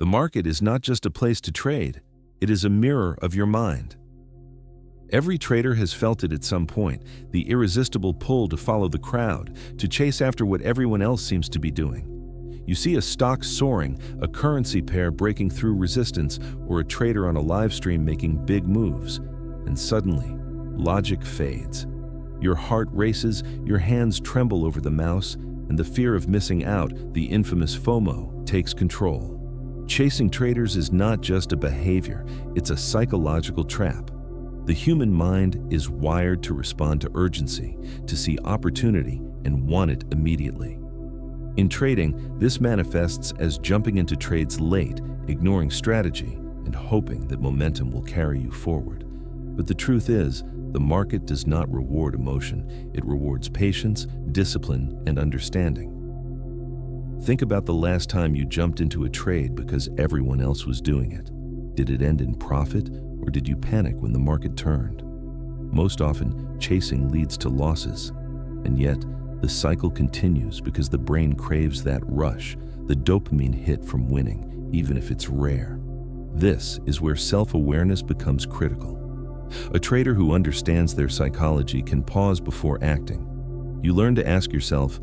The market is not just a place to trade, it is a mirror of your mind. Every trader has felt it at some point, the irresistible pull to follow the crowd, to chase after what everyone else seems to be doing. You see a stock soaring, a currency pair breaking through resistance, or a trader on a live stream making big moves, and suddenly, logic fades. Your heart races, your hands tremble over the mouse, and the fear of missing out, the infamous FOMO, takes control. Chasing traders is not just a behavior, it's a psychological trap. The human mind is wired to respond to urgency, to see opportunity and want it immediately. In trading, this manifests as jumping into trades late, ignoring strategy, and hoping that momentum will carry you forward. But the truth is, the market does not reward emotion, it rewards patience, discipline, and understanding. Think about the last time you jumped into a trade because everyone else was doing it. Did it end in profit, or did you panic when the market turned? Most often, chasing leads to losses, and yet the cycle continues because the brain craves that rush, the dopamine hit from winning, even if it's rare. This is where self-awareness becomes critical. A trader who understands their psychology can pause before acting. You learn to ask yourself,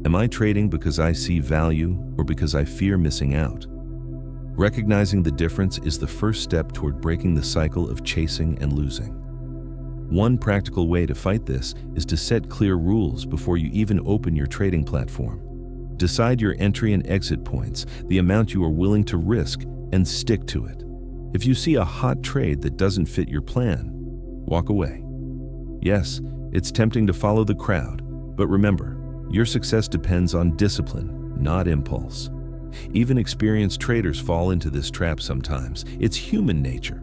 am I trading because I see value or because I fear missing out? Recognizing the difference is the first step toward breaking the cycle of chasing and losing. One practical way to fight this is to set clear rules before you even open your trading platform. Decide your entry and exit points, the amount you are willing to risk, and stick to it. If you see a hot trade that doesn't fit your plan, walk away. Yes, it's tempting to follow the crowd, but remember, your success depends on discipline, not impulse. Even experienced traders fall into this trap sometimes. It's human nature.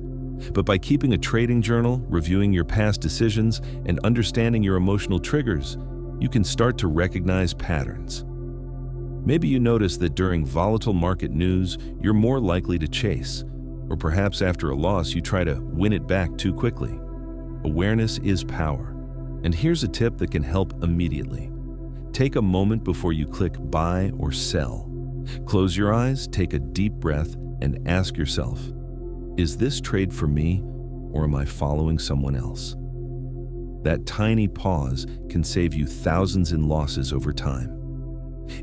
But by keeping a trading journal, reviewing your past decisions, and understanding your emotional triggers, you can start to recognize patterns. Maybe you notice that during volatile market news, you're more likely to chase, or perhaps after a loss, you try to win it back too quickly. Awareness is power. And here's a tip that can help immediately. Take a moment before you click buy or sell. Close your eyes, take a deep breath, and ask yourself, is this trade for me, or am I following someone else? That tiny pause can save you thousands in losses over time.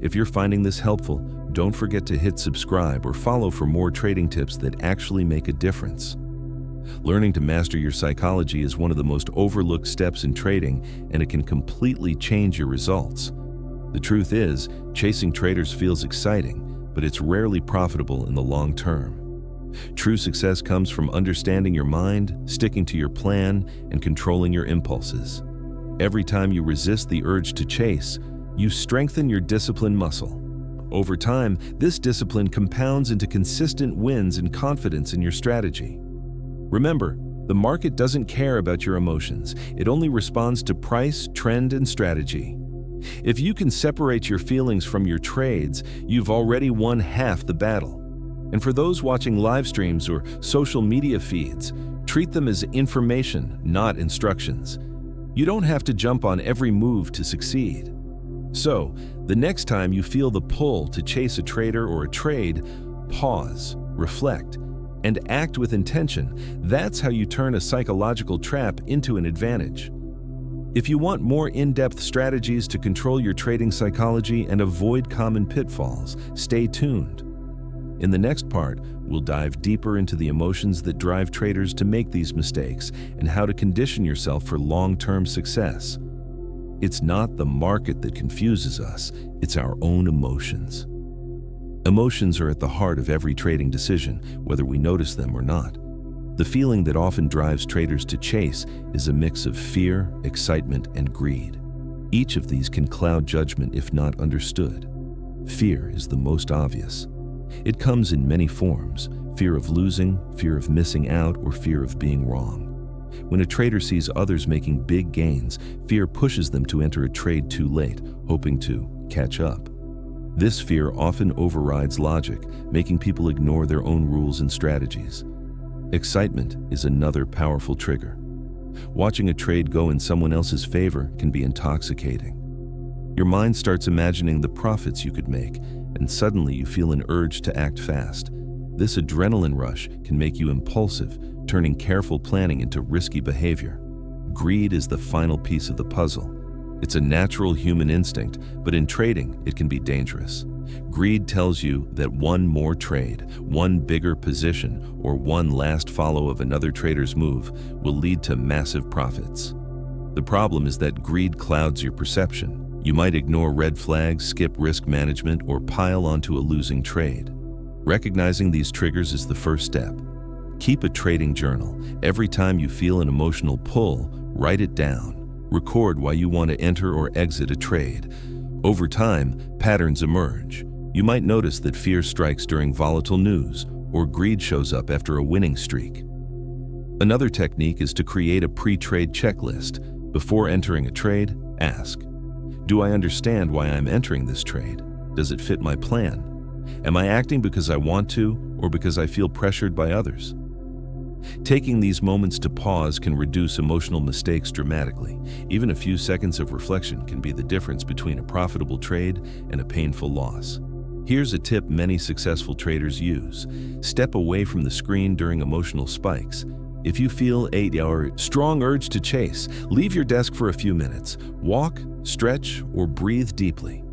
If you're finding this helpful, don't forget to hit subscribe or follow for more trading tips that actually make a difference. Learning to master your psychology is one of the most overlooked steps in trading, and it can completely change your results. The truth is, chasing traders feels exciting, but it's rarely profitable in the long term. True success comes from understanding your mind, sticking to your plan, and controlling your impulses. Every time you resist the urge to chase, you strengthen your discipline muscle. Over time, this discipline compounds into consistent wins and confidence in your strategy. Remember, the market doesn't care about your emotions. It only responds to price, trend, and strategy. If you can separate your feelings from your trades, you've already won half the battle. And for those watching live streams or social media feeds, treat them as information, not instructions. You don't have to jump on every move to succeed. So, the next time you feel the pull to chase a trader or a trade, pause, reflect, and act with intention. That's how you turn a psychological trap into an advantage. If you want more in-depth strategies to control your trading psychology and avoid common pitfalls, stay tuned. In the next part, we'll dive deeper into the emotions that drive traders to make these mistakes and how to condition yourself for long-term success. It's not the market that confuses us, it's our own emotions. Emotions are at the heart of every trading decision, whether we notice them or not. The feeling that often drives traders to chase is a mix of fear, excitement, and greed. Each of these can cloud judgment if not understood. Fear is the most obvious. It comes in many forms: fear of losing, fear of missing out, or fear of being wrong. When a trader sees others making big gains, fear pushes them to enter a trade too late, hoping to catch up. This fear often overrides logic, making people ignore their own rules and strategies. Excitement is another powerful trigger. Watching a trade go in someone else's favor can be intoxicating. Your mind starts imagining the profits you could make, and suddenly you feel an urge to act fast. This adrenaline rush can make you impulsive, turning careful planning into risky behavior. Greed is the final piece of the puzzle. It's a natural human instinct, but in trading, it can be dangerous. Greed tells you that one more trade, one bigger position, or one last follow of another trader's move will lead to massive profits. The problem is that greed clouds your perception. You might ignore red flags, skip risk management, or pile onto a losing trade. Recognizing these triggers is the first step. Keep a trading journal. Every time you feel an emotional pull, write it down. Record why you want to enter or exit a trade. Over time, patterns emerge. You might notice that fear strikes during volatile news, or greed shows up after a winning streak. Another technique is to create a pre-trade checklist. Before entering a trade, ask, do I understand why I'm entering this trade? Does it fit my plan? Am I acting because I want to, or because I feel pressured by others? Taking these moments to pause can reduce emotional mistakes dramatically. Even a few seconds of reflection can be the difference between a profitable trade and a painful loss. Here's a tip many successful traders use. Step away from the screen during emotional spikes. If you feel a strong urge to chase, leave your desk for a few minutes. Walk, stretch, or breathe deeply.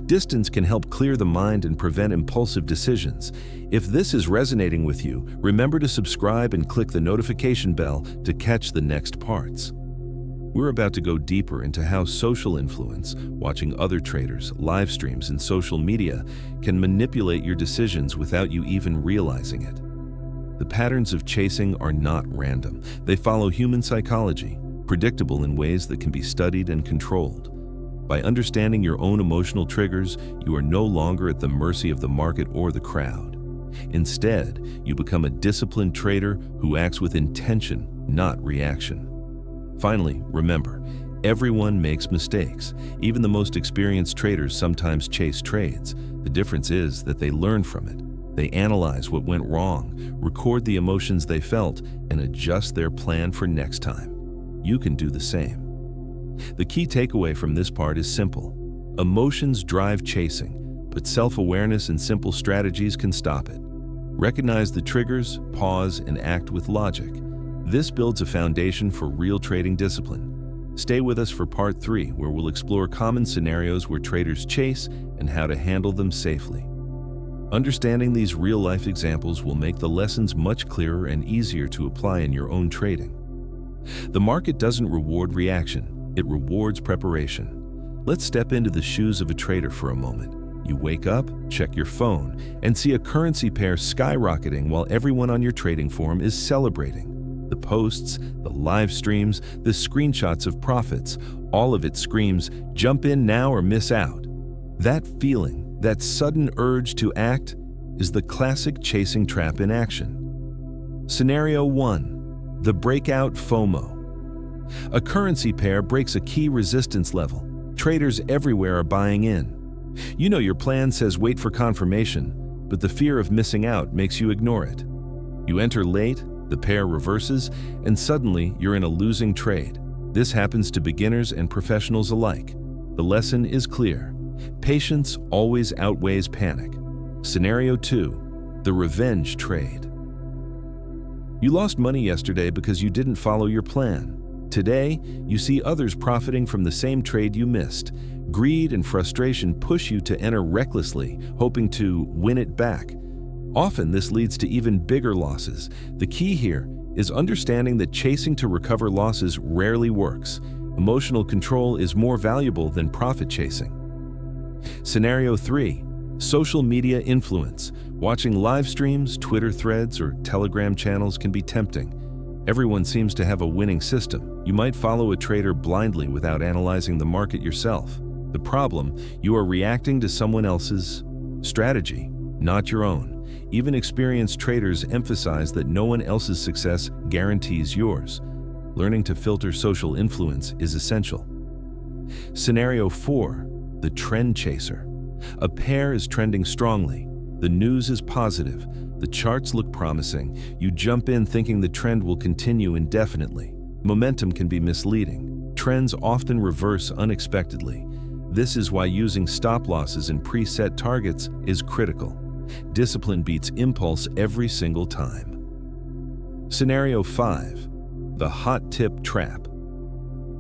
Distance can help clear the mind and prevent impulsive decisions. If this is resonating with you, remember to subscribe and click the notification bell to catch the next parts. We're about to go deeper into how social influence, watching other traders, live streams, and social media can manipulate your decisions without you even realizing it. The patterns of chasing are not random. They follow human psychology, predictable in ways that can be studied and controlled. By understanding your own emotional triggers, you are no longer at the mercy of the market or the crowd. Instead, you become a disciplined trader who acts with intention, not reaction. Finally, remember, everyone makes mistakes. Even the most experienced traders sometimes chase trades. The difference is that they learn from it. They analyze what went wrong, record the emotions they felt, and adjust their plan for next time. You can do the same. The key takeaway from this part is simple. Emotions drive chasing, but self-awareness and simple strategies can stop it. Recognize the triggers, pause, and act with logic. This builds a foundation for real trading discipline. Stay with us for part 3, where we'll explore common scenarios where traders chase and how to handle them safely. Understanding these real-life examples will make the lessons much clearer and easier to apply in your own trading. The market doesn't reward reaction. It rewards preparation. Let's step into the shoes of a trader for a moment. You wake up, check your phone, and see a currency pair skyrocketing while everyone on your trading forum is celebrating. The posts, the live streams, the screenshots of profits, all of it screams, jump in now or miss out. That feeling, that sudden urge to act, is the classic chasing trap in action. Scenario 1. The breakout FOMO. A currency pair breaks a key resistance level. Traders everywhere are buying in. You know your plan says wait for confirmation, but the fear of missing out makes you ignore it. You enter late, the pair reverses, and suddenly you're in a losing trade. This happens to beginners and professionals alike. The lesson is clear. Patience always outweighs panic. Scenario 2. The revenge trade. You lost money yesterday because you didn't follow your plan. Today, you see others profiting from the same trade you missed. Greed and frustration push you to enter recklessly, hoping to win it back. Often, this leads to even bigger losses. The key here is understanding that chasing to recover losses rarely works. Emotional control is more valuable than profit chasing. Scenario 3. Social media influence. Watching live streams, Twitter threads, or Telegram channels can be tempting. Everyone seems to have a winning system. You might follow a trader blindly without analyzing the market yourself. The problem, you are reacting to someone else's strategy, not your own. Even experienced traders emphasize that no one else's success guarantees yours. Learning to filter social influence is essential. Scenario 4. The trend chaser. A pair is trending strongly. The news is positive. The charts look promising. You jump in thinking the trend will continue indefinitely. Momentum can be misleading. Trends often reverse unexpectedly. This is why using stop losses and preset targets is critical. Discipline beats impulse every single time. Scenario 5. The hot tip trap.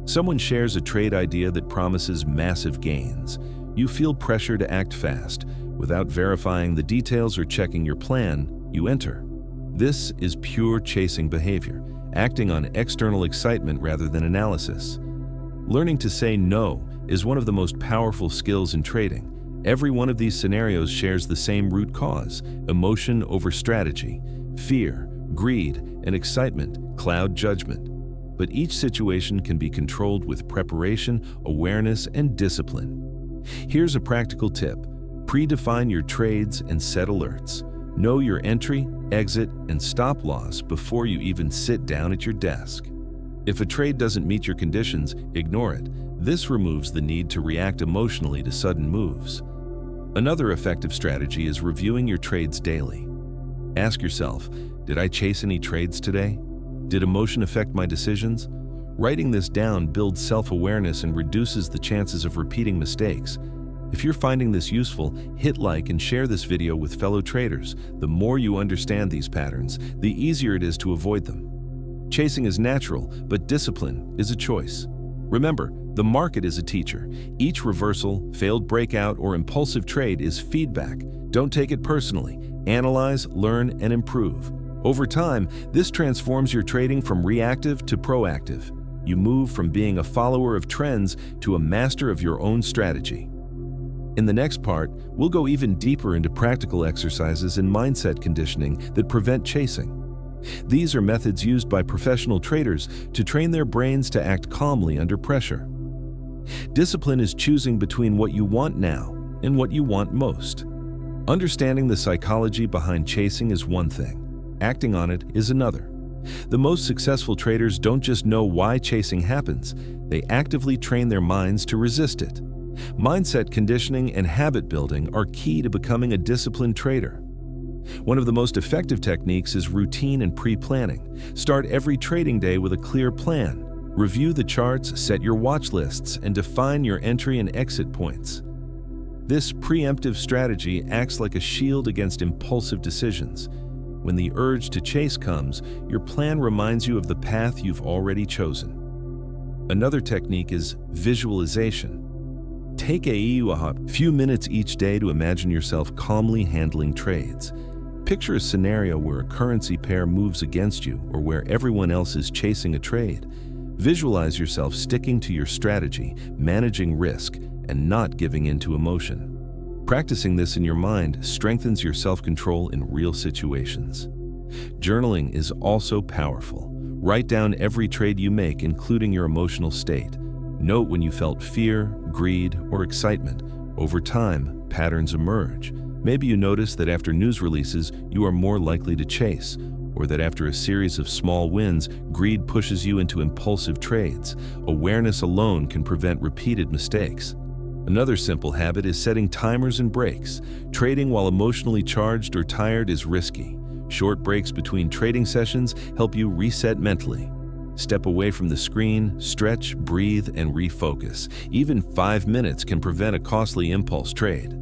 Someone shares a trade idea that promises massive gains. You feel pressure to act fast. Without verifying the details or checking your plan, you enter. This is pure chasing behavior, acting on external excitement rather than analysis. Learning to say no is one of the most powerful skills in trading. Every one of these scenarios shares the same root cause: emotion over strategy. Fear, greed, and excitement cloud judgment. But each situation can be controlled with preparation, awareness, and discipline. Here's a practical tip. Predefine your trades and set alerts. Know your entry, exit, and stop loss before you even sit down at your desk. If a trade doesn't meet your conditions, ignore it. This removes the need to react emotionally to sudden moves. Another effective strategy is reviewing your trades daily. Ask yourself, did I chase any trades today? Did emotion affect my decisions? Writing this down builds self-awareness and reduces the chances of repeating mistakes. If you're finding this useful, hit like and share this video with fellow traders. The more you understand these patterns, the easier it is to avoid them. Chasing is natural, but discipline is a choice. Remember, the market is a teacher. Each reversal, failed breakout, or impulsive trade is feedback. Don't take it personally. Analyze, learn, and improve. Over time, this transforms your trading from reactive to proactive. You move from being a follower of trends to a master of your own strategy. In the next part, we'll go even deeper into practical exercises and mindset conditioning that prevent chasing. These are methods used by professional traders to train their brains to act calmly under pressure. Discipline is choosing between what you want now and what you want most. Understanding the psychology behind chasing is one thing. Acting on it is another. The most successful traders don't just know why chasing happens, they actively train their minds to resist it. Mindset conditioning and habit building are key to becoming a disciplined trader. One of the most effective techniques is routine and pre-planning. Start every trading day with a clear plan. Review the charts, set your watch lists, and define your entry and exit points. This preemptive strategy acts like a shield against impulsive decisions. When the urge to chase comes, your plan reminds you of the path you've already chosen. Another technique is visualization. Take a few minutes each day to imagine yourself calmly handling trades. Picture a scenario where a currency pair moves against you or where everyone else is chasing a trade. Visualize yourself sticking to your strategy, managing risk, and not giving in to emotion. Practicing this in your mind strengthens your self-control in real situations. Journaling is also powerful. Write down every trade you make, including your emotional state. Note when you felt fear, greed, or excitement. Over time, patterns emerge. Maybe you notice that after news releases, you are more likely to chase, or that after a series of small wins, greed pushes you into impulsive trades. Awareness alone can prevent repeated mistakes. Another simple habit is setting timers and breaks. Trading while emotionally charged or tired is risky. Short breaks between trading sessions help you reset mentally. Step away from the screen, stretch, breathe, and refocus. Even 5 minutes can prevent a costly impulse trade.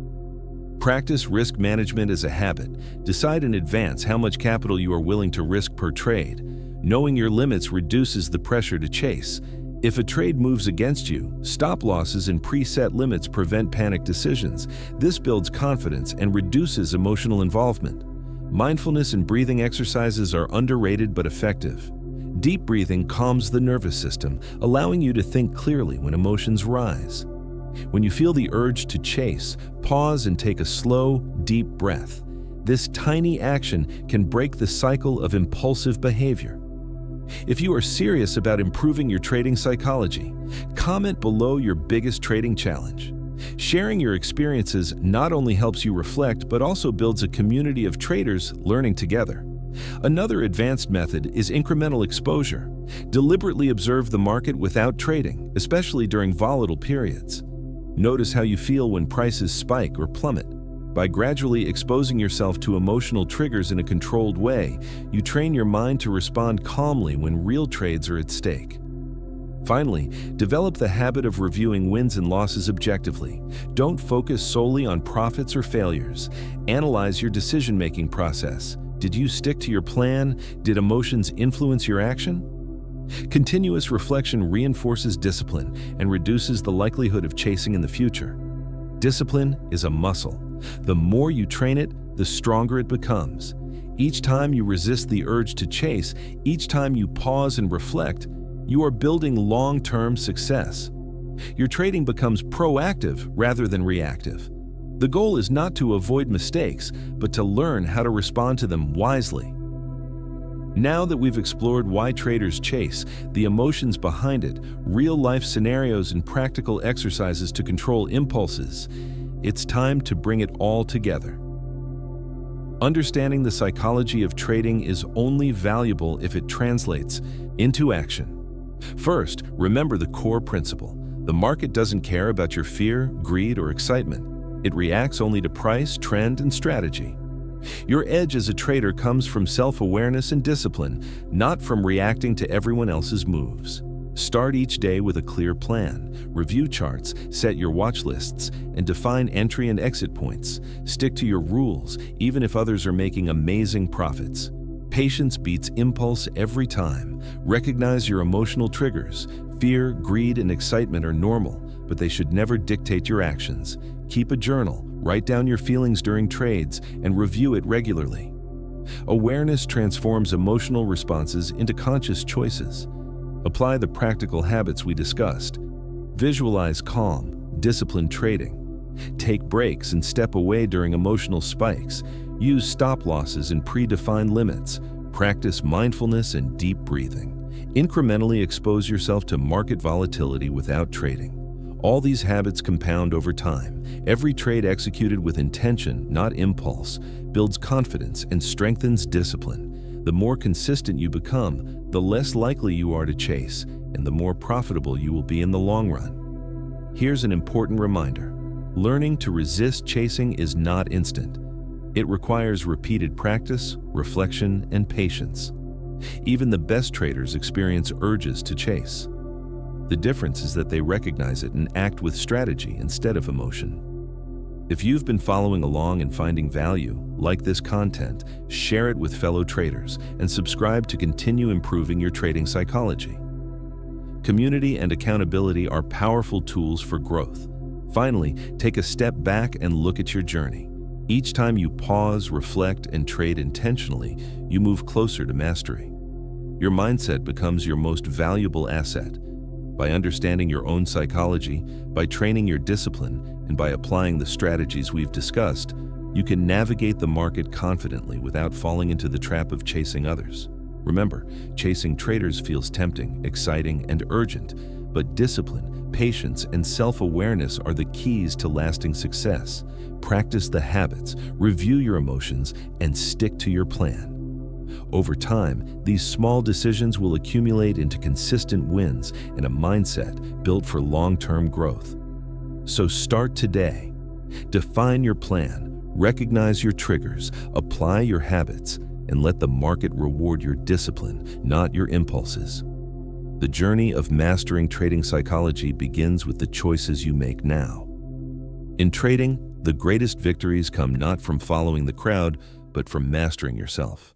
Practice risk management as a habit. Decide in advance how much capital you are willing to risk per trade. Knowing your limits reduces the pressure to chase. If a trade moves against you, stop losses and preset limits prevent panic decisions. This builds confidence and reduces emotional involvement. Mindfulness and breathing exercises are underrated but effective. Deep breathing calms the nervous system, allowing you to think clearly when emotions rise. When you feel the urge to chase, pause and take a slow, deep breath. This tiny action can break the cycle of impulsive behavior. If you are serious about improving your trading psychology, comment below your biggest trading challenge. Sharing your experiences not only helps you reflect, but also builds a community of traders learning together. Another advanced method is incremental exposure. Deliberately observe the market without trading, especially during volatile periods. Notice how you feel when prices spike or plummet. By gradually exposing yourself to emotional triggers in a controlled way, you train your mind to respond calmly when real trades are at stake. Finally, develop the habit of reviewing wins and losses objectively. Don't focus solely on profits or failures. Analyze your decision-making process. Did you stick to your plan? Did emotions influence your action? Continuous reflection reinforces discipline and reduces the likelihood of chasing in the future. Discipline is a muscle. The more you train it, the stronger it becomes. Each time you resist the urge to chase, each time you pause and reflect, you are building long-term success. Your trading becomes proactive rather than reactive. The goal is not to avoid mistakes, but to learn how to respond to them wisely. Now that we've explored why traders chase, the emotions behind it, real-life scenarios and practical exercises to control impulses, it's time to bring it all together. Understanding the psychology of trading is only valuable if it translates into action. First, remember the core principle. The market doesn't care about your fear, greed, or excitement. It reacts only to price, trend, and strategy. Your edge as a trader comes from self-awareness and discipline, not from reacting to everyone else's moves. Start each day with a clear plan. Review charts, set your watch lists, and define entry and exit points. Stick to your rules, even if others are making amazing profits. Patience beats impulse every time. Recognize your emotional triggers. Fear, greed, and excitement are normal, but they should never dictate your actions. Keep a journal, write down your feelings during trades, and review it regularly. Awareness transforms emotional responses into conscious choices. Apply the practical habits we discussed. Visualize calm, disciplined trading. Take breaks and step away during emotional spikes. Use stop losses and predefined limits. Practice mindfulness and deep breathing. Incrementally expose yourself to market volatility without trading. All these habits compound over time. Every trade executed with intention, not impulse, builds confidence and strengthens discipline. The more consistent you become, the less likely you are to chase, and the more profitable you will be in the long run. Here's an important reminder. Learning to resist chasing is not instant. It requires repeated practice, reflection, and patience. Even the best traders experience urges to chase. The difference is that they recognize it and act with strategy instead of emotion. If you've been following along and finding value, like this content, share it with fellow traders and subscribe to continue improving your trading psychology. Community and accountability are powerful tools for growth. Finally, take a step back and look at your journey. Each time you pause, reflect, and trade intentionally, you move closer to mastery. Your mindset becomes your most valuable asset. By understanding your own psychology, by training your discipline, and by applying the strategies we've discussed, you can navigate the market confidently without falling into the trap of chasing others. Remember, chasing traders feels tempting, exciting, and urgent, but discipline, patience, and self-awareness are the keys to lasting success. Practice the habits, review your emotions, and stick to your plan. Over time, these small decisions will accumulate into consistent wins and a mindset built for long-term growth. So start today. Define your plan, recognize your triggers, apply your habits, and let the market reward your discipline, not your impulses. The journey of mastering trading psychology begins with the choices you make now. In trading, the greatest victories come not from following the crowd, but from mastering yourself.